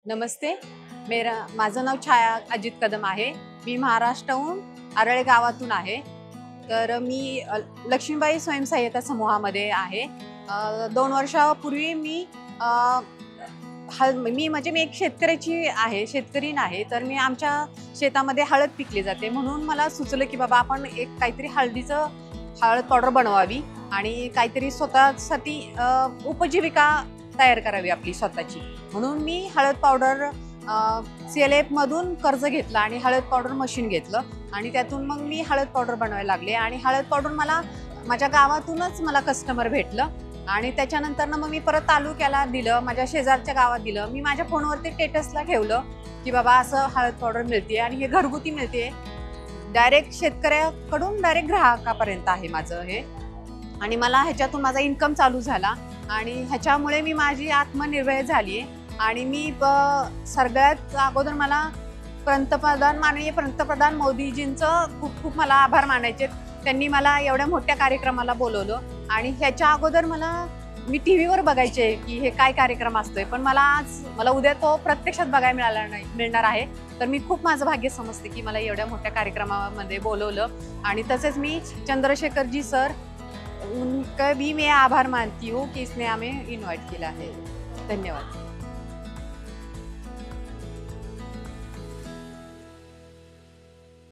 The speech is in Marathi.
नमस्ते. माझं नाव छाया अजित कदम आहे. मी महाराष्ट्राहून आरळे गावातून आहे. तर मी लक्ष्मीबाई स्वयंसहाय्यता समूहामध्ये आहे. 2 वर्षापूर्वी मी मी एक शेतकऱ्याची आहे, शेतकरी नाही. तर मी आमच्या शेतामध्ये हळद पिकली जाते, म्हणून मला सुचलं की बाबा आपण एक काहीतरी हळद पावडर बनवावी आणि काहीतरी स्वतःसाठी उपजीविका तयार करावी आपली स्वतःची. म्हणून मी हळद पावडर CLF मधून कर्ज घेतलं आणि हळद पावडर मशीन घेतलं आणि त्यातून मग मी हळद पावडर बनवायला लागले. आणि हळद पावडर मला माझ्या गावातूनच कस्टमर भेटलं आणि त्याच्यानंतर मग मी परत तालुक्याला दिलं, माझ्या शेजारच्या गावात दिलं. मी माझ्या फोनवरती स्टेटसला ठेवलं की बाबा असं हळद पावडर मिळते आणि हे घरगुती मिळते, डायरेक्ट शेतकऱ्याकडून डायरेक्ट ग्राहकापर्यंत आहे माझं हे. आणि मला ह्याच्यातून माझा इन्कम चालू झाला आणि ह्याच्यामुळे मी माझी आत्मनिर्भर झाली आहे. आणि मी सगळ्यात अगोदर मला माननीय पंतप्रधान मोदीजींचं खूप खूप मला आभार मानायचे. त्यांनी मला एवढ्या मोठ्या कार्यक्रमाला बोलवलं आणि ह्याच्या अगोदर मी TV वर बघायचे की हे काय कार्यक्रम असतोय, पण मला उद्या तो प्रत्यक्षात बघायला मिळणार आहे. तर मी खूप माझं भाग्य समजते की मला एवढ्या मोठ्या कार्यक्रमामध्ये बोलवलं. आणि तसेच मी चंद्रशेखर जी सर, उनका भी मैं आभार मानती हूँ कि इसने हमें इन्वाइट किया है. धन्यवाद.